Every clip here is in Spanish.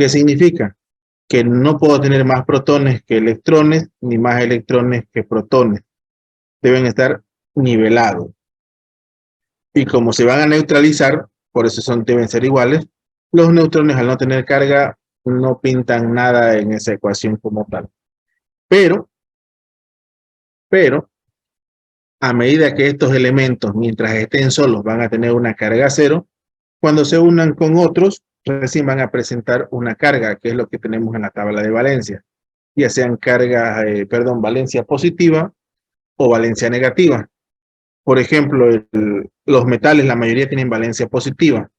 ¿Qué significa? Que no puedo tener más protones que electrones, ni más electrones que protones. Deben estar nivelados. Y como se van a neutralizar, por eso deben ser iguales, los neutrones al no tener carga no pintan nada en esa ecuación como tal. Pero, a medida que estos elementos, mientras estén solos, van a tener una carga cero, cuando se unan con otros, recién van a presentar una carga, que es lo que tenemos en la tabla de valencia. Ya sean cargas, valencia positiva o valencia negativa. Por ejemplo, los metales, la mayoría tienen valencia positiva.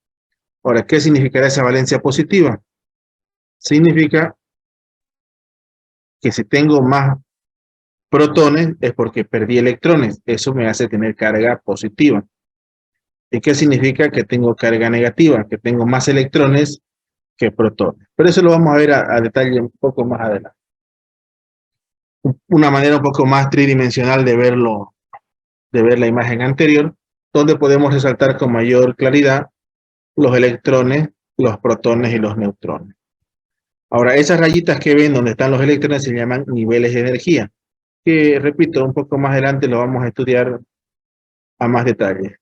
Ahora, ¿qué significará esa valencia positiva? Significa que si tengo más protones es porque perdí electrones. Eso me hace tener carga positiva. ¿Y qué significa? Que tengo carga negativa, que tengo más electrones que protones. Pero eso lo vamos a ver a detalle un poco más adelante. Una manera un poco más tridimensional de verlo, de ver la imagen anterior, donde podemos resaltar con mayor claridad los electrones, los protones y los neutrones. Ahora, esas rayitas que ven donde están los electrones se llaman niveles de energía, que, repito, un poco más adelante lo vamos a estudiar a más detalle.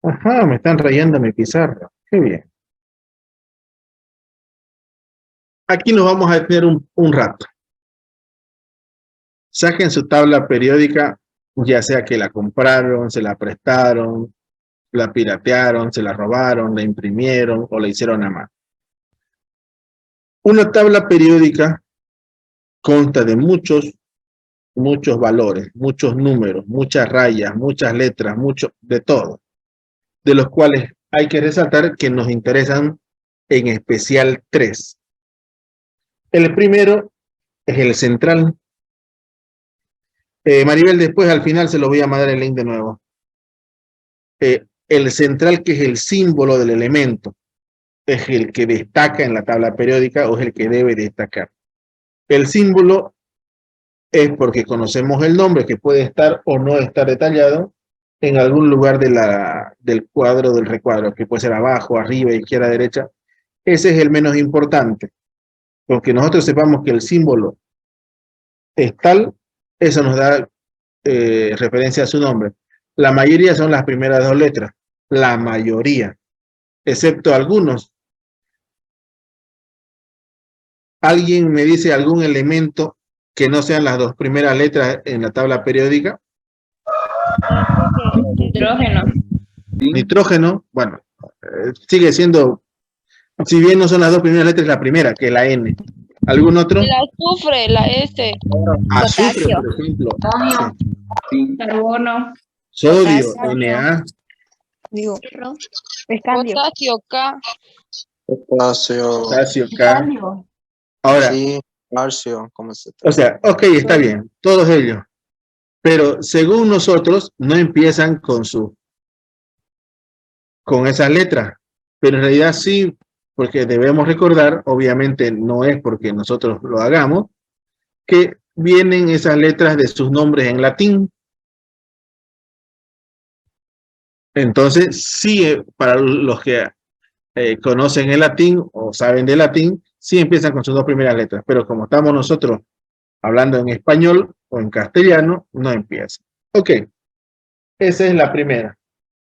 Ajá, me están rayando mi pizarra. Qué bien. Aquí nos vamos a detener un rato. Saquen su tabla periódica, ya sea que la compraron, se la prestaron, la piratearon, se la robaron, la imprimieron o la hicieron a mano. Una tabla periódica consta de muchos valores, muchos números, muchas rayas, muchas letras, de todo, de los cuales hay que resaltar que nos interesan en especial 3. El primero es el central. Maribel, después al final se lo voy a mandar el link de nuevo. El central, que es el símbolo del elemento, es el que destaca en la tabla periódica o es el que debe destacar. El símbolo es porque conocemos el nombre, que puede estar o no estar detallado en algún lugar del cuadro, del recuadro, que puede ser abajo, arriba, izquierda, derecha. Ese es el menos importante. Porque nosotros sepamos que el símbolo es tal, eso nos da referencia a su nombre. La mayoría son las primeras 2 letras. La mayoría. Excepto algunos. ¿Alguien me dice algún elemento que no sean las 2 primeras letras en la tabla periódica? Nitrógeno. Nitrógeno, bueno, sigue siendo, si bien no son las 2 primeras letras, la primera, que es la N. ¿Algún otro? El azufre, la S. Azufre, Potasio. por ejemplo. Sí. Carbono. Sodio, Potasio. Na. Digo, Potasio, K. Potasio, K. Ahora, Sí, calcio, ¿cómo se o sea, ok, está bien, todos ellos. Pero según nosotros, no empiezan con esas letras. Pero en realidad sí, porque debemos recordar, obviamente no es porque nosotros lo hagamos, que vienen esas letras de sus nombres en latín. Entonces, sí, para los que conocen el latín o saben de latín, sí empiezan con sus 2 primeras letras. Pero como estamos nosotros hablando en español o en castellano, no empieza. Ok, esa es la primera.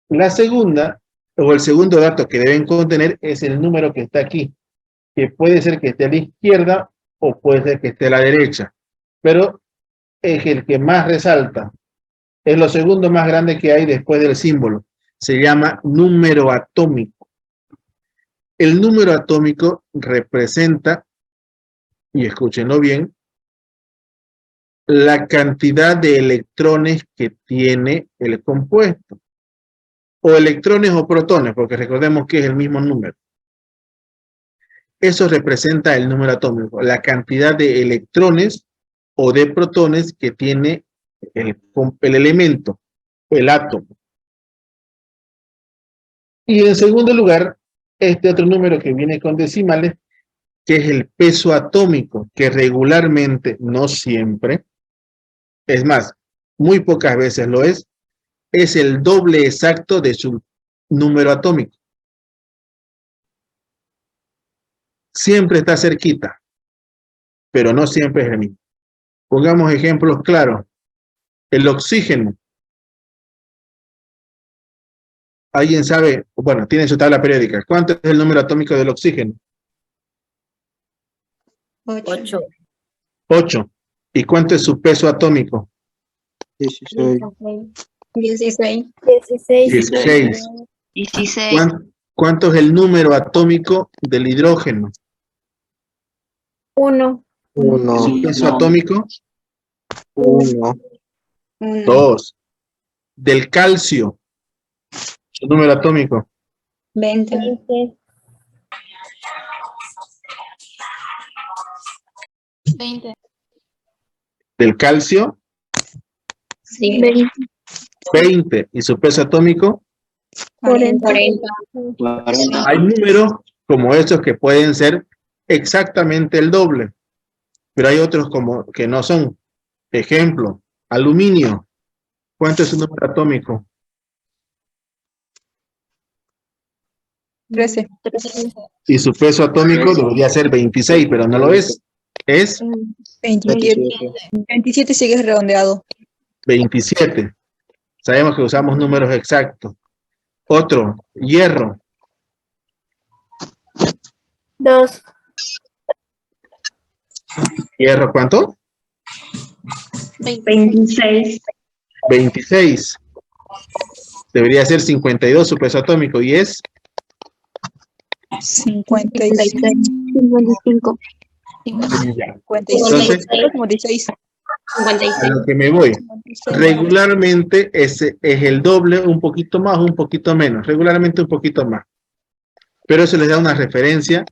La segunda, o el segundo dato que deben contener, es el número que está aquí, que puede ser que esté a la izquierda o puede ser que esté a la derecha, pero es el que más resalta. Es lo segundo más grande que hay después del símbolo. Se llama número atómico. El número atómico representa, y escúchenlo bien, la cantidad de electrones que tiene el compuesto. O electrones o protones, porque recordemos que es el mismo número. Eso representa el número atómico, la cantidad de electrones o de protones que tiene el elemento, el átomo. Y en segundo lugar, este otro número que viene con decimales, que es el peso atómico, que regularmente, no siempre, es más, muy pocas veces lo es el doble exacto de su número atómico. siempre está cerquita, pero no siempre es el mismo. Pongamos ejemplos claros. El oxígeno. ¿Alguien sabe? Bueno, tiene su tabla periódica. ¿Cuánto es el número atómico del oxígeno? 8. 8. ¿Y cuánto es su peso atómico? 16. 16. 16. 16. ¿Cuánto es el número atómico del hidrógeno? 1. 1. ¿Su peso atómico? 1. 2. Del calcio, su número atómico. 20. Del calcio, Sí. 20. ¿Y su peso atómico? 40. Hay números como estos que pueden ser exactamente el doble, pero hay otros como que no son. Ejemplo, aluminio. ¿Cuánto es su número atómico? 13. Y su peso atómico debería ser 26, pero no lo es. Es 27. 27 sigue redondeado. 27. Sabemos que usamos números exactos. Otro, hierro. 2. ¿Hierro cuánto? 26. 26. Debería ser 52 su peso atómico y es 56. 55. ya. 56. Entonces, a lo que me voy. Regularmente ese es el doble, un poquito más, un poquito menos. Regularmente un poquito más. Pero eso les da una referencia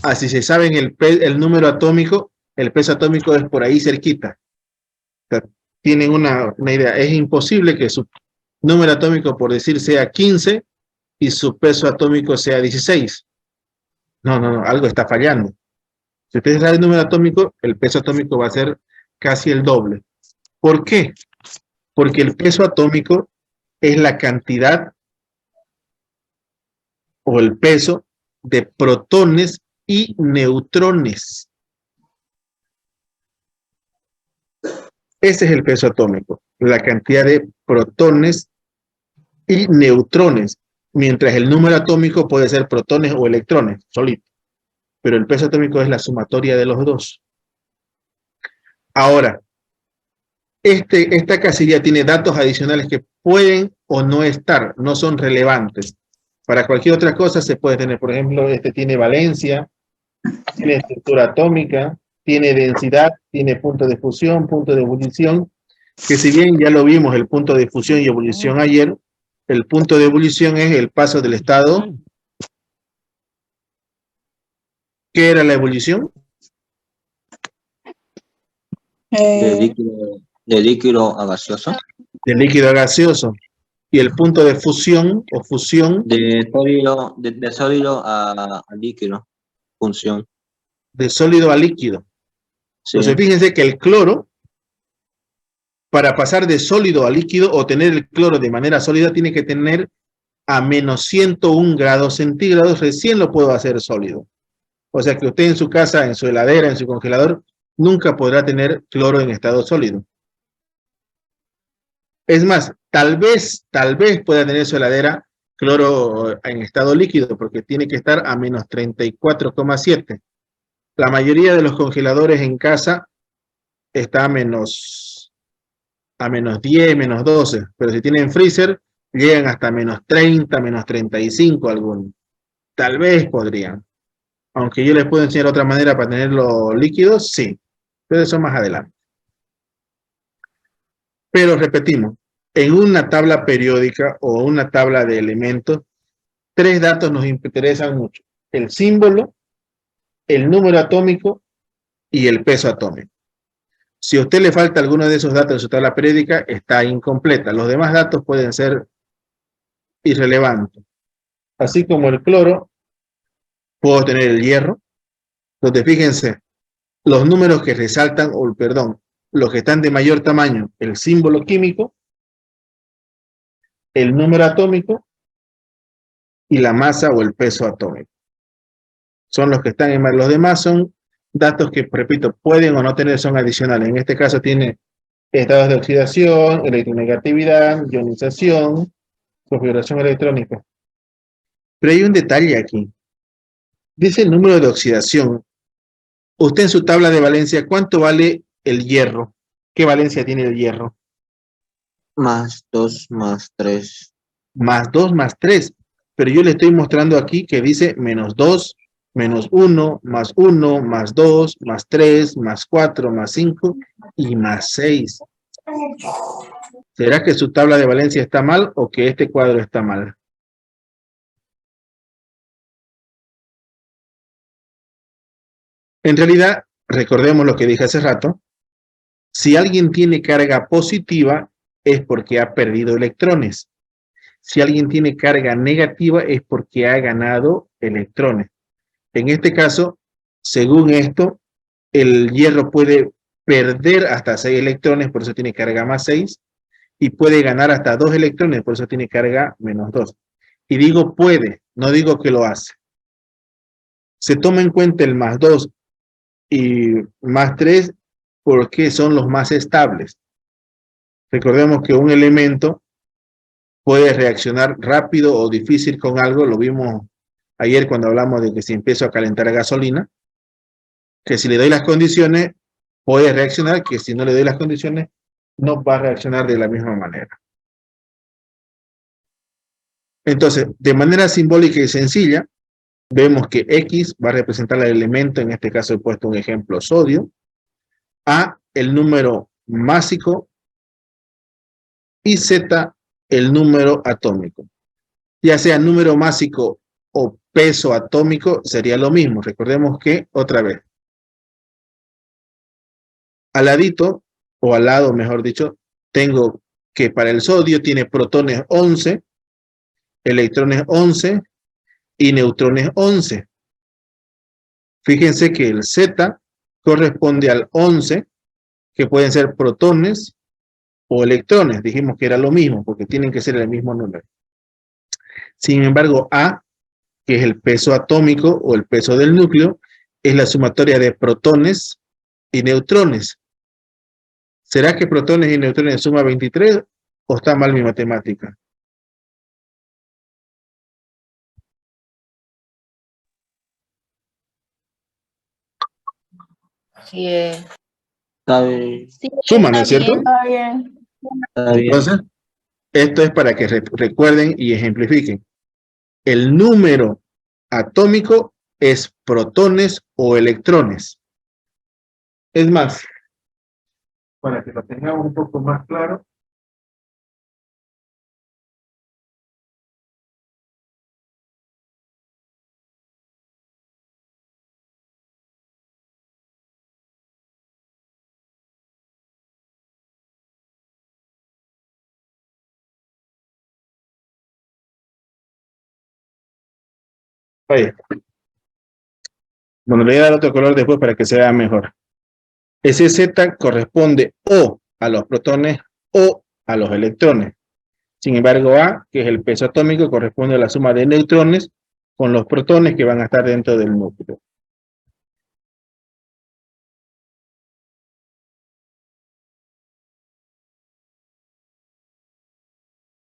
a si se saben el número atómico, el peso atómico es por ahí cerquita. O sea, tienen una idea. Es imposible que su número atómico, por decir, sea 15 y su peso atómico sea 16. No, algo está fallando. Si ustedes saben el número atómico, el peso atómico va a ser casi el doble. ¿Por qué? Porque el peso atómico es la cantidad o el peso de protones y neutrones. Ese es el peso atómico, la cantidad de protones y neutrones, mientras el número atómico puede ser protones o electrones, solito. Pero el peso atómico es la sumatoria de los dos. Ahora, esta casilla tiene datos adicionales que pueden o no estar, no son relevantes. Para cualquier otra cosa se puede tener, por ejemplo, este tiene valencia, tiene estructura atómica, tiene densidad, tiene punto de fusión, punto de ebullición, que si bien ya lo vimos el punto de fusión y ebullición ayer, el punto de ebullición es el paso del estado. ¿Qué era la ebullición? De líquido a gaseoso. De líquido a gaseoso. Y el punto de fusión o fusión. De sólido a líquido. Función. De sólido a líquido. Sí. Entonces fíjense que el cloro, para pasar de sólido a líquido o tener el cloro de manera sólida, tiene que tener a menos 101 grados centígrados, recién lo puedo hacer sólido. O sea que usted en su casa, en su heladera, en su congelador, nunca podrá tener cloro en estado sólido. Es más, tal vez pueda tener su heladera cloro en estado líquido, porque tiene que estar a menos 34,7. La mayoría de los congeladores en casa está a menos 10, menos 12, pero si tienen freezer, llegan hasta menos 30, menos 35 algunos. Tal vez podrían. Aunque yo les puedo enseñar otra manera para tenerlo líquido, sí. Pero eso más adelante. Pero repetimos, en una tabla periódica o una tabla de elementos, 3 datos nos interesan mucho. El símbolo, el número atómico y el peso atómico. Si a usted le falta alguno de esos datos en su tabla periódica, está incompleta. Los demás datos pueden ser irrelevantes. Así como el cloro, puedo tener el hierro. Entonces, fíjense, los números que resaltan, o perdón, los que están de mayor tamaño, el símbolo químico, el número atómico y la masa o el peso atómico. son los que están en más. Los demás son datos que, repito, pueden o no tener, son adicionales. En este caso tiene estados de oxidación, electronegatividad, ionización, configuración electrónica. Pero hay un detalle aquí. Dice el número de oxidación. Usted en su tabla de valencia, ¿cuánto vale el hierro? ¿Qué valencia tiene el hierro? Más 2 más 3. Más 2 más 3. Pero yo le estoy mostrando aquí que dice menos 2, menos 1, más 1, más 2, más 3, más 4, más 5 y más 6. ¿Será que su tabla de valencia está mal o que este cuadro está mal? En realidad, recordemos lo que dije hace rato, si alguien tiene carga positiva es porque ha perdido electrones. Si alguien tiene carga negativa es porque ha ganado electrones. En este caso, según esto, el hierro puede perder hasta 6 electrones, por eso tiene carga más 6, y puede ganar hasta 2 electrones, por eso tiene carga menos 2. Y digo puede, no digo que lo hace. Se toma en cuenta el más 2 y más 3 porque son los más estables. Recordemos que un elemento puede reaccionar rápido o difícil con algo, lo vimos ayer cuando hablamos de que si empiezo a calentar gasolina, que si le doy las condiciones puede reaccionar, que si no le doy las condiciones no va a reaccionar de la misma manera. Entonces, de manera simbólica y sencilla, vemos que X va a representar el elemento, en este caso he puesto un ejemplo sodio, A el número másico y Z el número atómico. Ya sea número másico o peso atómico sería lo mismo. Recordemos que, otra vez, al ladito, o al lado mejor dicho, tengo que para el sodio tiene protones 11, electrones 11 y neutrones 11. Fíjense que el Z corresponde al 11, que pueden ser protones o electrones. Dijimos que era lo mismo, porque tienen que ser el mismo número. Sin embargo, A, que es el peso atómico o el peso del núcleo, es la sumatoria de protones y neutrones. ¿Será que protones y neutrones suma 23 o está mal mi matemática? Sí, Está bien. Suma, ¿no es cierto? está bien. Está bien. Entonces, esto es para que recuerden y ejemplifiquen. El número atómico es protones o electrones. Es más, para que lo tengamos un poco más claro, ahí. Bueno, le voy a dar otro color después para que se vea mejor. Ese Z corresponde o a los protones o a los electrones. Sin embargo, A, que es el peso atómico, corresponde a la suma de neutrones con los protones que van a estar dentro del núcleo.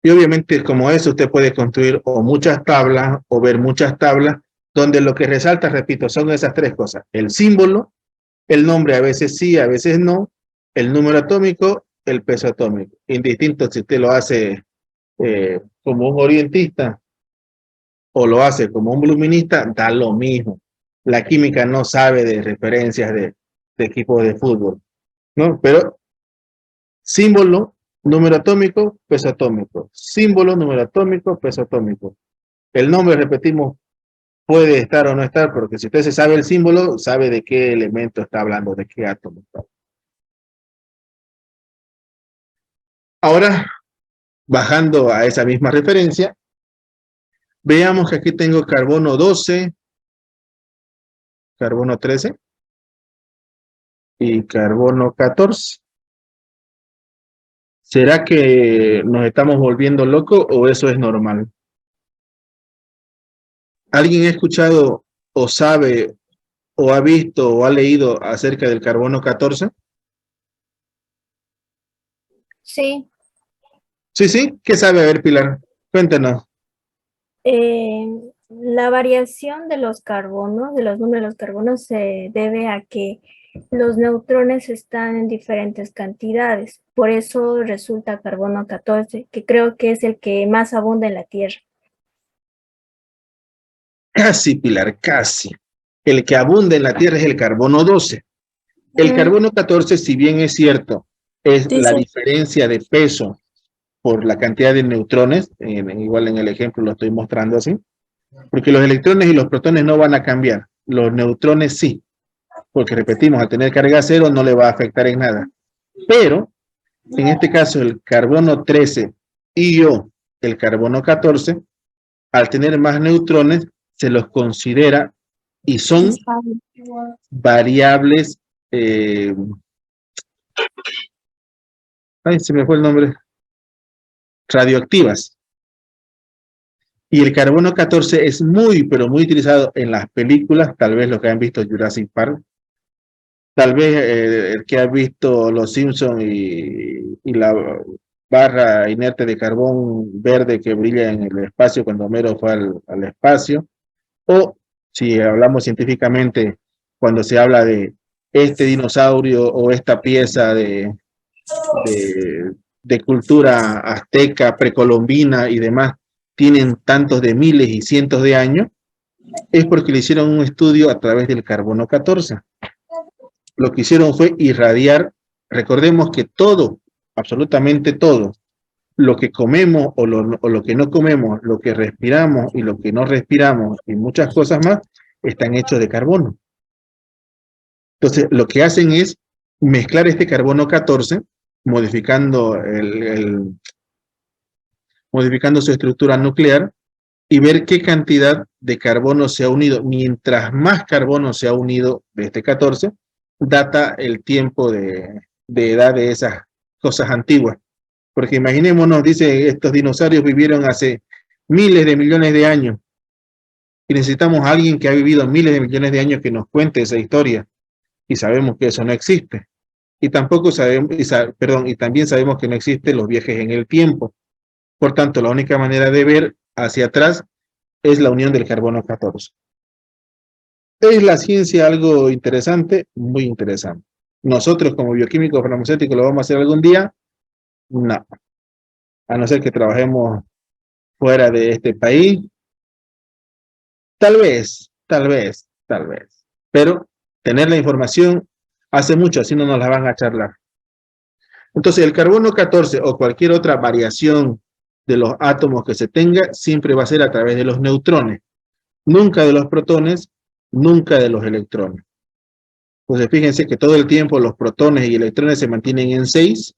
Y obviamente, como eso, usted puede construir o muchas tablas o ver muchas tablas, donde lo que resalta, repito, son esas tres cosas. El símbolo, el nombre a veces sí, a veces no, el número atómico, el peso atómico. Indistinto si usted lo hace como un orientista o lo hace como un luminista, da lo mismo. La química no sabe de referencias de equipos de fútbol, ¿no? Pero símbolo, número atómico, peso atómico. Símbolo, número atómico, peso atómico. El nombre, repetimos, puede estar o no estar, porque si usted se sabe el símbolo, sabe de qué elemento está hablando, de qué átomo está. Ahora, bajando a esa misma referencia, veamos que aquí tengo carbono 12, carbono 13 y carbono 14. ¿Será que nos estamos volviendo locos o eso es normal? ¿Alguien ha escuchado o sabe o ha visto o ha leído acerca del carbono 14? Sí. Sí, sí. ¿Qué sabe? A ver, Pilar, cuéntanos. La variación de los carbonos, de los números de los carbonos, se debe a que los neutrones están en diferentes cantidades. Por eso resulta carbono 14, que creo que es el que más abunda en la Tierra. Casi, Pilar, casi. El que abunda en la Tierra es el carbono 12. El carbono 14, si bien es cierto, es Sí, la sí. diferencia de peso por la cantidad de neutrones, igual en el ejemplo lo estoy mostrando así, porque los electrones y los protones no van a cambiar, los neutrones sí, porque repetimos, al tener carga cero no le va a afectar en nada. Pero, en este caso, el carbono 13 y el carbono 14, al tener más neutrones, se los considera y son variables, ay, se me fue el nombre, radioactivas. Y el carbono 14 es muy, pero muy utilizado en las películas, tal vez los que han visto Jurassic Park, tal vez el que ha visto Los Simpsons y la barra inerte de carbón verde que brilla en el espacio cuando Homero fue al espacio, o si hablamos científicamente, cuando se habla de este dinosaurio o esta pieza de, de cultura azteca, precolombina y demás, tienen tantos de miles y cientos de años, es porque le hicieron un estudio a través del carbono 14. Lo que hicieron fue irradiar, recordemos que todo, absolutamente todo, lo que comemos o lo que no comemos, lo que respiramos y lo que no respiramos y muchas cosas más, están hechos de carbono. Entonces, lo que hacen es mezclar este carbono 14, modificando, modificando su estructura nuclear y ver qué cantidad de carbono se ha unido. Mientras más carbono se ha unido de este 14, data el tiempo de edad de esas cosas antiguas. Porque imaginémonos, dice, estos dinosaurios vivieron hace miles de millones de años y necesitamos a alguien que ha vivido miles de millones de años que nos cuente esa historia y sabemos que eso no existe. Y tampoco sabemos, y también sabemos que no existen los viajes en el tiempo. Por tanto, la única manera de ver hacia atrás es la unión del carbono 14. ¿Es la ciencia algo interesante? Muy interesante. ¿Nosotros como bioquímicos farmacéuticos lo vamos a hacer algún día? No. A no ser que trabajemos fuera de este país. Tal vez, tal vez, tal vez. Pero tener la información hace mucho, así no nos la van a charlar. Entonces, el carbono 14 o cualquier otra variación de los átomos que se tenga, siempre va a ser a través de los neutrones. Nunca de los protones, nunca de los electrones. Entonces, fíjense que todo el tiempo los protones y electrones se mantienen en 6,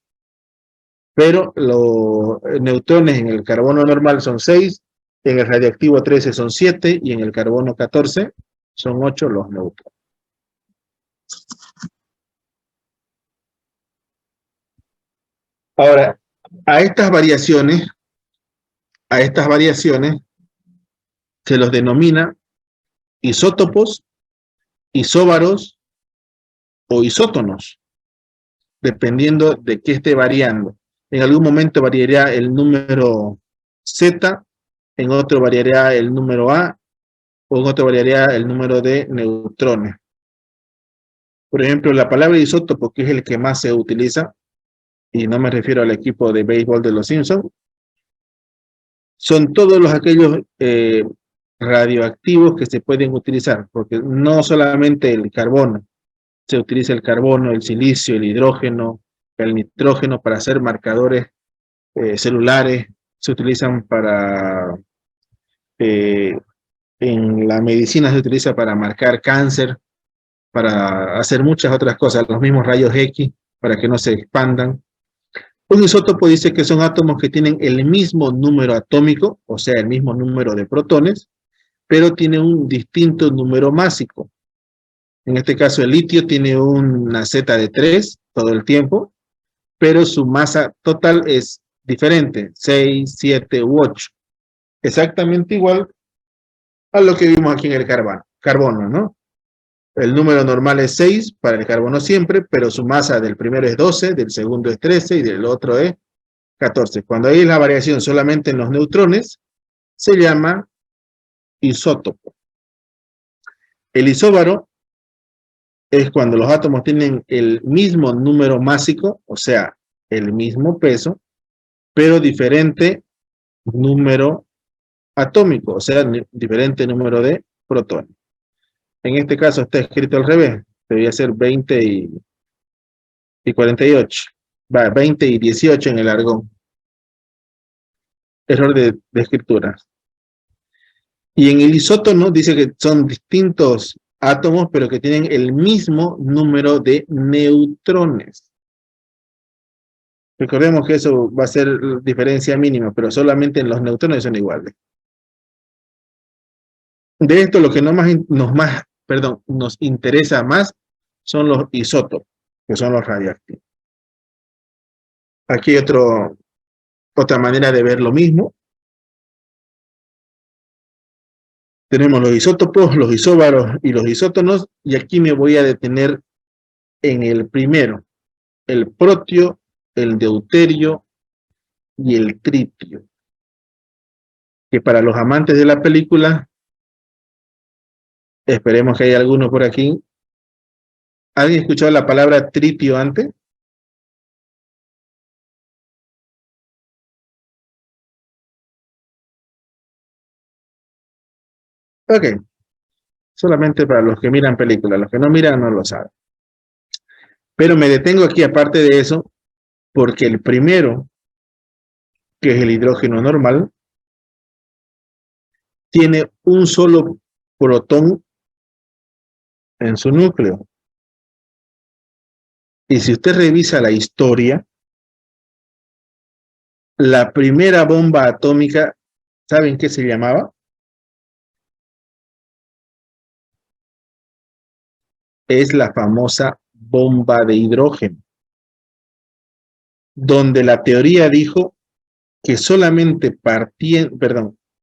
pero los neutrones en el carbono normal son 6, en el radiactivo 13 son 7 y en el carbono 14 son 8 los neutrones. Ahora, a estas variaciones se los denomina isótopos, isóbaros o isótonos, dependiendo de qué esté variando. En algún momento variaría el número Z, en otro variaría el número A, o en otro variaría el número de neutrones. Por ejemplo, la palabra isótopo, que es el que más se utiliza, y no me refiero al equipo de béisbol de los Simpsons, son todos aquellos radioactivos que se pueden utilizar, porque no solamente el carbono, se utiliza el carbono, el silicio, el hidrógeno, el nitrógeno para hacer marcadores celulares, se utilizan para, en la medicina se utiliza para marcar cáncer, para hacer muchas otras cosas, los mismos rayos X, para que no se expandan. Un isótopo dice que son átomos que tienen el mismo número atómico, o sea, el mismo número de protones, pero tiene un distinto número másico. En este caso, el litio tiene una Z de 3 todo el tiempo, pero su masa total es diferente, 6, 7 u 8. Exactamente igual a lo que vimos aquí en el carbonos, ¿no? El número normal es 6 para el carbono siempre, pero su masa del primero es 12, del segundo es 13 y del otro es 14. Cuando hay la variación solamente en los neutrones, se llama isótopo. El isóbaro es cuando los átomos tienen el mismo número másico, o sea, el mismo peso, pero diferente número atómico, o sea, diferente número de protones. En este caso está escrito al revés, debería ser 20 y 48. Va, 20 y 18 en el argón. Error de escritura. Y en el isótono dice que son distintos átomos, pero que tienen el mismo número de neutrones. Recordemos que eso va a ser diferencia mínima, pero solamente en los neutrones son iguales. De esto lo que nos interesa más son los isótopos, que son los radiactivos. Aquí hay otra manera de ver lo mismo. Tenemos los isótopos, los isóbaros y los isótonos, y aquí me voy a detener en el primero, el protio, el deuterio y el tritio, que para los amantes de la película, esperemos que haya alguno por aquí. ¿Alguien escuchado la palabra tritio antes? Ok, solamente para los que miran películas, los que no miran no lo saben. Pero me detengo aquí aparte de eso, porque el primero, que es el hidrógeno normal, tiene un solo protón en su núcleo. Y si usted revisa la historia, la primera bomba atómica, ¿saben qué se llamaba? Es la famosa bomba de hidrógeno, donde la teoría dijo que solamente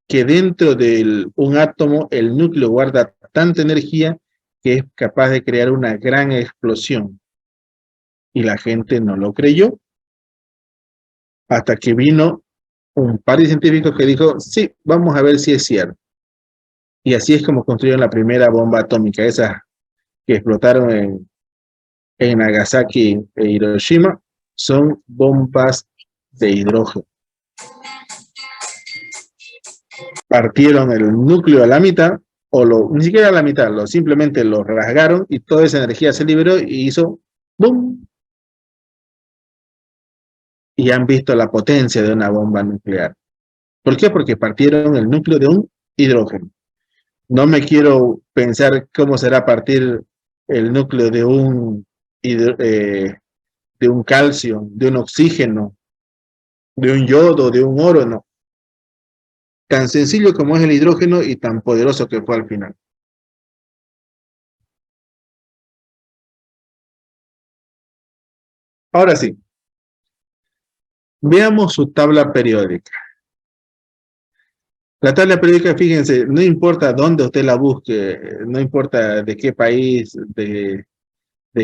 que dentro de un átomo el núcleo guarda tanta energía que es capaz de crear una gran explosión. Y la gente no lo creyó, hasta que vino un par de científicos que dijo, sí, vamos a ver si es cierto. Y así es como construyeron la primera bomba atómica, esas que explotaron en Nagasaki e Hiroshima, son bombas de hidrógeno. Partieron el núcleo a la mitad, ni siquiera a la mitad, simplemente lo rasgaron y toda esa energía se liberó y hizo ¡boom! Y han visto la potencia de una bomba nuclear. ¿Por qué? Porque partieron el núcleo de un hidrógeno. No me quiero pensar cómo será partir el núcleo de un calcio, de un oxígeno, de un yodo, de un oro, no. Tan sencillo como es el hidrógeno y tan poderoso que fue al final. Ahora sí, veamos su tabla periódica. La tabla periódica, fíjense, no importa dónde usted la busque, no importa de qué país, de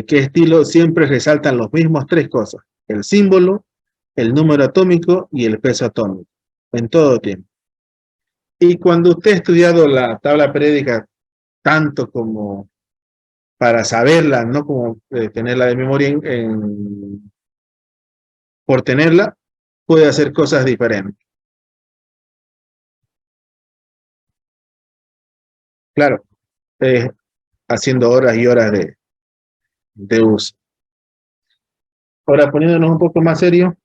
qué estilo, siempre resaltan los mismos tres cosas: el símbolo, el número atómico y el peso atómico, en todo tiempo. Y cuando usted ha estudiado la tabla periódica tanto como para saberla, no como tenerla de memoria por tenerla, puede hacer cosas diferentes. Claro, haciendo horas y horas de uso. Ahora, poniéndonos un poco más serio,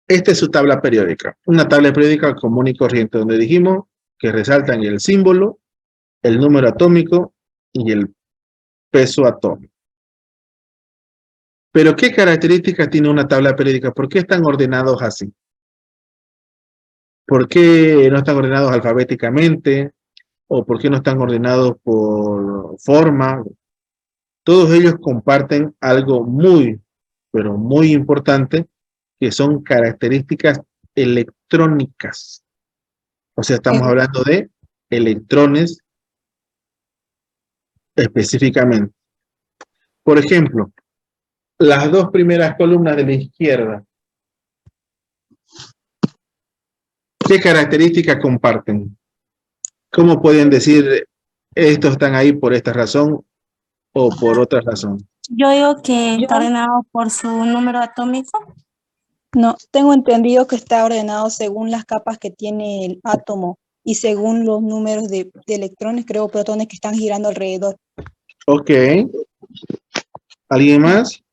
esta es su tabla periódica. Una tabla periódica común y corriente, donde dijimos que resaltan el símbolo, el número atómico y el peso atómico. Pero, ¿qué características tiene una tabla periódica? ¿Por qué están ordenados así? ¿Por qué no están ordenados alfabéticamente? ¿O por qué no están ordenados por forma? Todos ellos comparten algo muy, pero muy importante, que son características electrónicas. O sea, estamos hablando de electrones específicamente. Por ejemplo, las dos primeras columnas de la izquierda, ¿qué características comparten? ¿Cómo pueden decir estos están ahí por esta razón o por otra razón? Yo digo que está ordenado por su número atómico. No, tengo entendido que está ordenado según las capas que tiene el átomo y según los números de electrones, creo, protones que están girando alrededor. Ok. ¿Alguien más?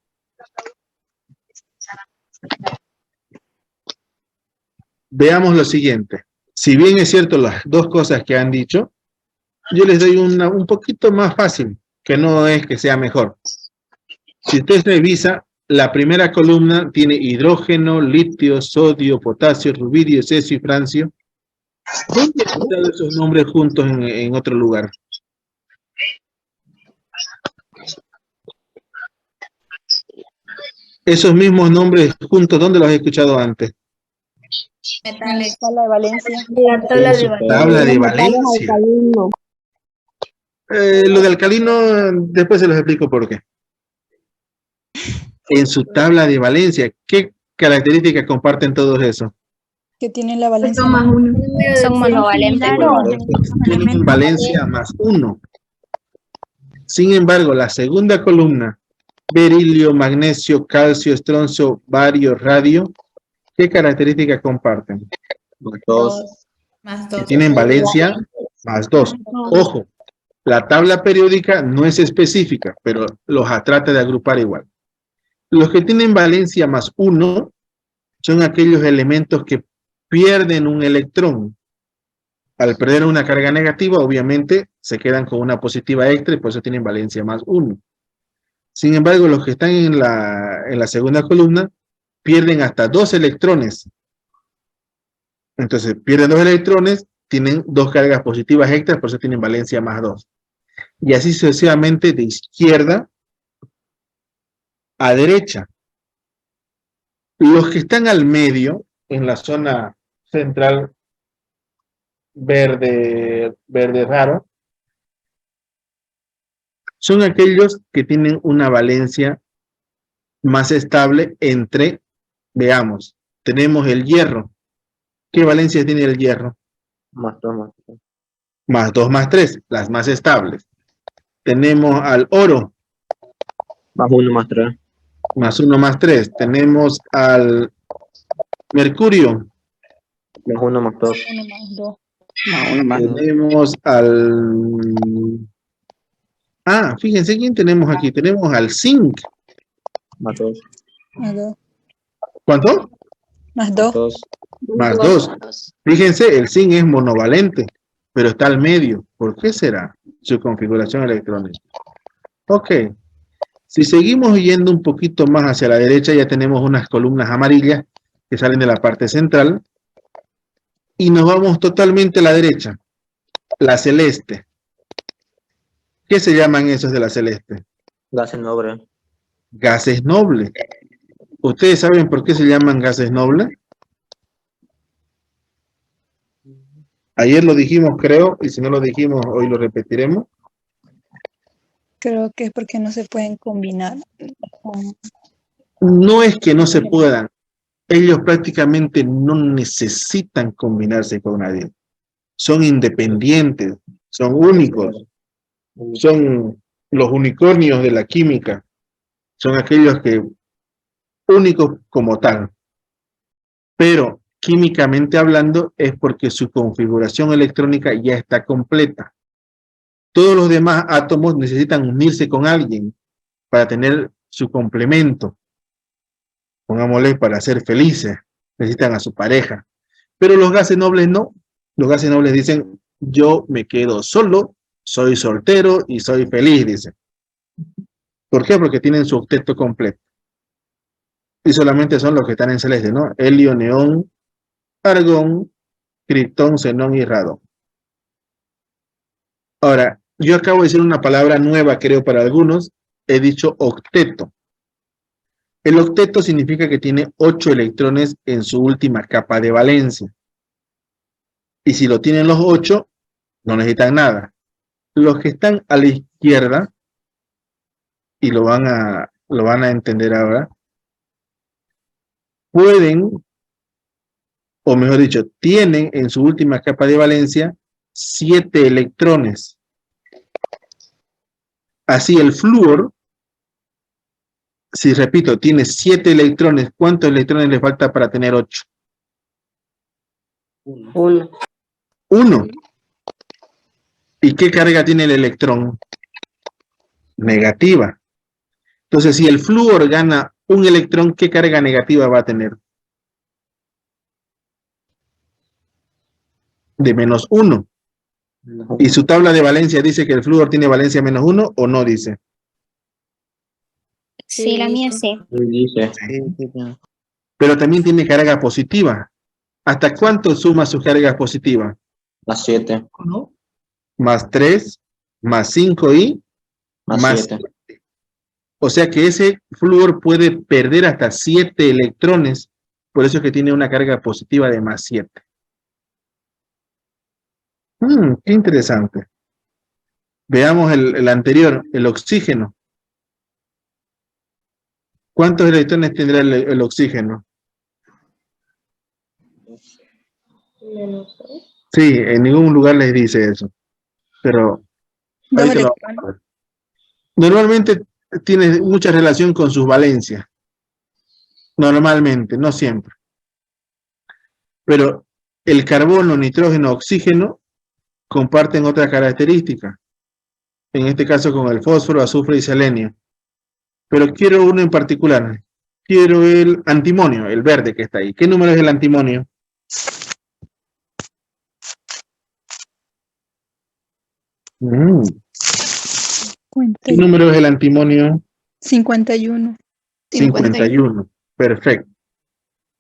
Veamos lo siguiente. Si bien es cierto las dos cosas que han dicho, yo les doy un poquito más fácil, que no es que sea mejor. Si usted revisa, la primera columna tiene hidrógeno, litio, sodio, potasio, rubidio, cesio y francio. ¿Dónde han estado esos nombres juntos en otro lugar? Esos mismos nombres juntos, ¿dónde los he escuchado antes? Metales. Tabla de Valencia. La tabla de Valencia. Tabla de Valencia. Lo de alcalino, después se los explico por qué. En su tabla de Valencia, ¿qué características comparten todos esos? Que tienen la valencia Son más uno. Son monovalentes. Tienen valencia más 1. Sin embargo, la segunda columna, berilio, magnesio, calcio, estroncio, bario, radio, ¿qué características comparten? Más 2. Que tienen valencia más 2. Ojo, la tabla periódica no es específica, pero los trata de agrupar igual. Los que tienen valencia más 1 son aquellos elementos que pierden un electrón. Al perder una carga negativa, obviamente, se quedan con una positiva extra y por eso tienen valencia más 1. Sin embargo, los que están en la segunda columna pierden hasta 2 electrones. Entonces, pierden 2 electrones, tienen 2 cargas positivas extras, por eso tienen valencia más 2. Y así sucesivamente de izquierda a derecha. Los que están al medio, en la zona central verde raro, son aquellos que tienen una valencia más estable entre, veamos, tenemos el hierro. ¿Qué valencia tiene el hierro? Más 2, más 3. Más 2, más 3, las más estables. Tenemos al oro. Más 1, más 3. Más 1, más 3. Tenemos al mercurio. Más 1, más 2. 1 más 2. Más 1, más 2. Tenemos al... Ah, fíjense quién tenemos aquí. Tenemos al zinc. Más 2. Más 2. ¿Cuánto? Más 2. 2. Más 2. Fíjense, el zinc es monovalente, pero está al medio. ¿Por qué será su configuración electrónica? Ok. Si seguimos yendo un poquito más hacia la derecha, ya tenemos unas columnas amarillas que salen de la parte central. Y nos vamos totalmente a la derecha. La celeste. ¿Qué se llaman esos de la celeste? Gases nobles. Gases nobles. ¿Ustedes saben por qué se llaman gases nobles? Ayer lo dijimos, creo, y si no lo dijimos, hoy lo repetiremos. Creo que es porque no se pueden combinar. No es que no se puedan. Ellos prácticamente no necesitan combinarse con nadie. Son independientes, son únicos. Son los unicornios de la química. Son aquellos que únicos como tal. Pero químicamente hablando es porque su configuración electrónica ya está completa. Todos los demás átomos necesitan unirse con alguien para tener su complemento. Pongámosle para ser felices. Necesitan a su pareja. Pero los gases nobles no. Los gases nobles dicen, yo me quedo solo, soy soltero y soy feliz, dicen. ¿Por qué? Porque tienen su octeto completo. Y solamente son los que están en celeste, ¿no? Helio, neón, argón, criptón, xenón y radón. Ahora, yo acabo de decir una palabra nueva, creo, para algunos. He dicho octeto. El octeto significa que tiene 8 electrones en su última capa de valencia. Y si lo tienen los 8, no necesitan nada. Los que están a la izquierda, y lo van a entender ahora, pueden, o mejor dicho, tienen en su última capa de valencia 7 electrones. Así el flúor, si repito, tiene 7 electrones, ¿cuántos electrones le falta para tener 8? 1. 1. ¿Y qué carga tiene el electrón? Negativa. Entonces, si el flúor gana un electrón, ¿qué carga negativa va a tener? De -1. ¿Y su tabla de valencia dice que el flúor tiene valencia -1 o no dice? Sí, la mía sí. Dice. Pero también tiene carga positiva. ¿Hasta cuánto suma su carga positiva? Más 7. Más 3, más 5 y Más 7. O sea que ese flúor puede perder hasta 7 electrones. Por eso es que tiene una carga positiva de más 7. Qué interesante. Veamos el anterior, el oxígeno. ¿Cuántos electrones tendrá el oxígeno? Sí, en ningún lugar les dice eso. Pero Dos ahí te lo vamos electrones. a ver. Normalmente tiene mucha relación con sus valencias. Normalmente, no siempre. Pero el carbono, nitrógeno, oxígeno comparten otra característica. En este caso con el fósforo, azufre y selenio. Pero quiero uno en particular. Quiero el antimonio, el verde que está ahí. ¿Qué número es el antimonio? ¿Qué número es el antimonio? 51. 51. Perfecto.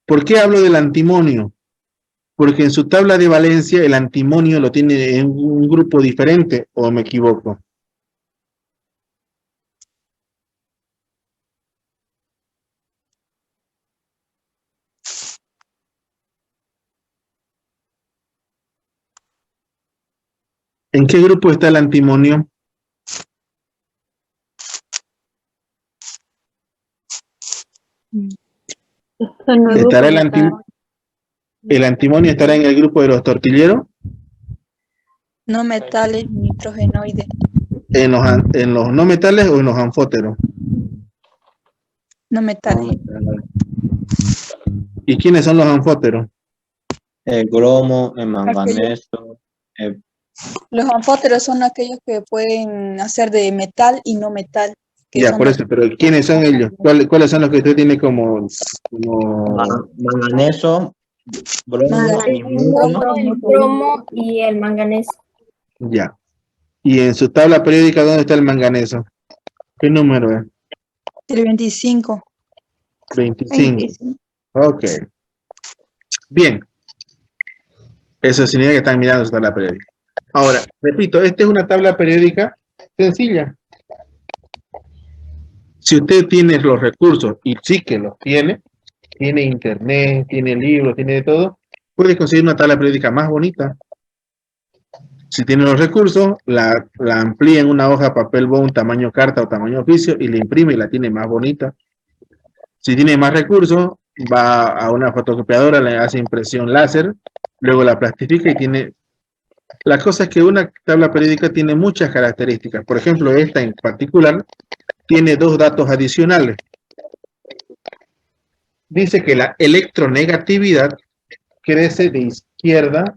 ¿Por qué hablo del antimonio? Porque en su tabla de valencia el antimonio lo tiene en un grupo diferente, ¿o me equivoco? ¿En qué grupo está el antimonio? ¿Estará el antimonio estará en el grupo de los tortilleros? No metales nitrogenoides. ¿En los no metales o en los anfóteros? No metales. ¿Y quiénes son los anfóteros? El bromo, el manganeso. Los anfóteros son aquellos que pueden hacer de metal y no metal. Ya, por eso, pero ¿quiénes son ellos? ¿Cuáles son los que usted tiene como... Manganeso, bromo, El cromo y el manganeso. Ya. ¿Y en su tabla periódica dónde está el manganeso? ¿Qué número es? El 25. 25. Ok. Bien. Eso significa que están mirando su tabla periódica. Ahora, repito, esta es una tabla periódica sencilla. Si usted tiene los recursos, y sí que los tiene internet, tiene libros, tiene de todo, puede conseguir una tabla periódica más bonita. Si tiene los recursos, la amplía en una hoja papel bond, tamaño carta o tamaño oficio, y la imprime y la tiene más bonita. Si tiene más recursos, va a una fotocopiadora, le hace impresión láser, luego la plastifica y tiene... La cosa es que una tabla periódica tiene muchas características. Por ejemplo, esta en particular tiene 2 datos adicionales. Dice que la electronegatividad crece de izquierda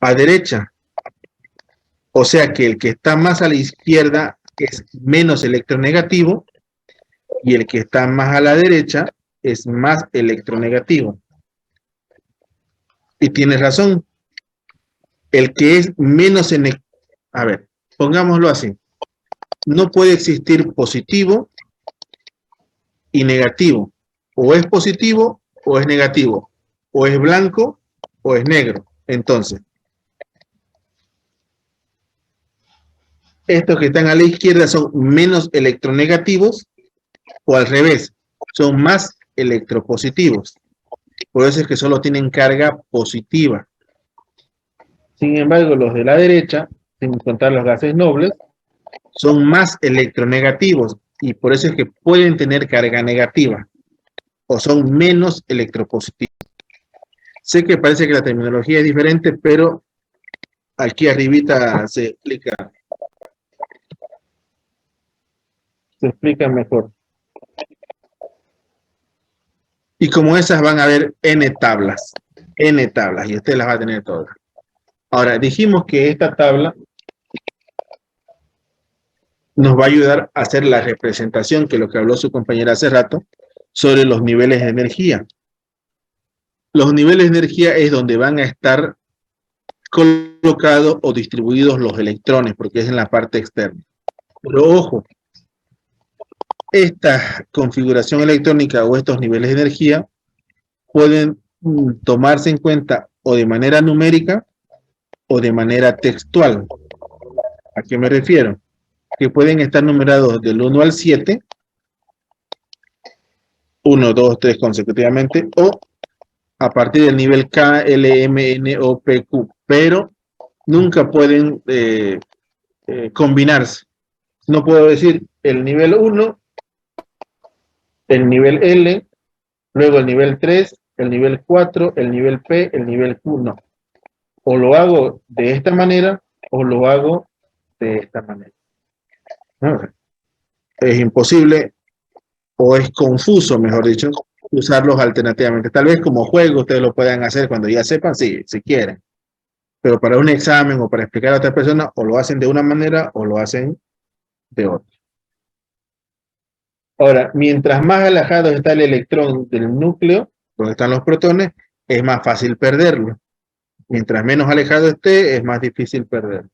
a derecha. O sea que el que está más a la izquierda es menos electronegativo y el que está más a la derecha es más electronegativo. Y tiene razón. El que es menos... A ver, pongámoslo así. No puede existir positivo y negativo. O es positivo o es negativo. O es blanco o es negro. Entonces, estos que están a la izquierda son menos electronegativos o al revés, son más electropositivos. Por eso es que solo tienen carga positiva. Sin embargo, los de la derecha sin contar los gases nobles, son más electronegativos y por eso es que pueden tener carga negativa o son menos electropositivos. Sé que parece que la terminología es diferente, pero aquí arribita se explica mejor. Y como esas van a haber N tablas, y usted las va a tener todas. Ahora, dijimos que esta tabla nos va a ayudar a hacer la representación, que es lo que habló su compañera hace rato, sobre los niveles de energía. Los niveles de energía es donde van a estar colocados o distribuidos los electrones, porque es en la parte externa. Pero ojo, esta configuración electrónica o estos niveles de energía pueden tomarse en cuenta o de manera numérica o de manera textual. ¿A qué me refiero? Que pueden estar numerados del 1 al 7, 1, 2, 3 consecutivamente, o a partir del nivel K, L, M, N, O, P, Q, pero nunca pueden combinarse. No puedo decir el nivel 1, el nivel L, luego el nivel 3, el nivel 4, el nivel P, el nivel Q, no. O lo hago de esta manera, o lo hago de esta manera. ¿No? Es imposible, o es confuso, mejor dicho, usarlos alternativamente. Tal vez como juego ustedes lo puedan hacer cuando ya sepan, sí, si quieren. Pero para un examen o para explicar a otra persona, o lo hacen de una manera o lo hacen de otra. Ahora, mientras más alejado está el electrón del núcleo, donde están los protones, es más fácil perderlo. Mientras menos alejado esté, es más difícil perderlo.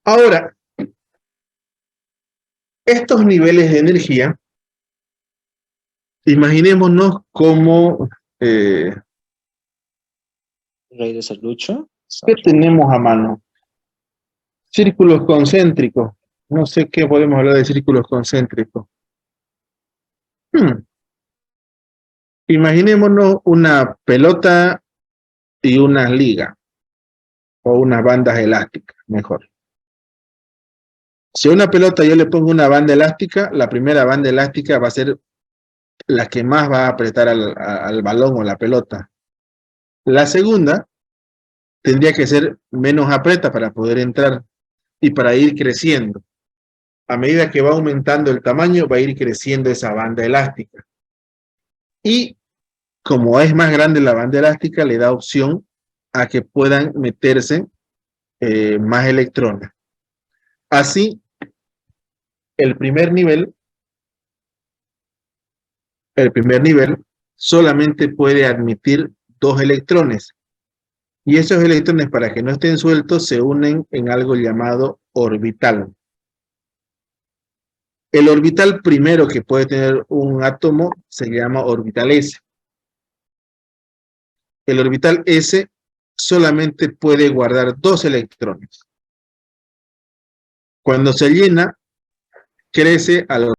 Ahora, estos niveles de energía, imaginémonos como... Rey de serrucho. ¿qué tenemos a mano? Círculos concéntricos. No sé qué podemos hablar de círculos concéntricos. Imaginémonos una pelota y una liga. O unas bandas elásticas, mejor. Si a una pelota yo le pongo una banda elástica, la primera banda elástica va a ser la que más va a apretar al balón o la pelota. La segunda tendría que ser menos aprieta para poder entrar y para ir creciendo. A medida que va aumentando el tamaño, va a ir creciendo esa banda elástica. Y como es más grande la banda elástica, le da opción a que puedan meterse más electrones. Así, el primer nivel solamente puede admitir 2 electrones. Y esos electrones, para que no estén sueltos, se unen en algo llamado orbital. El orbital primero que puede tener un átomo se llama orbital S. El orbital S solamente puede guardar 2 electrones. Cuando se llena, crece al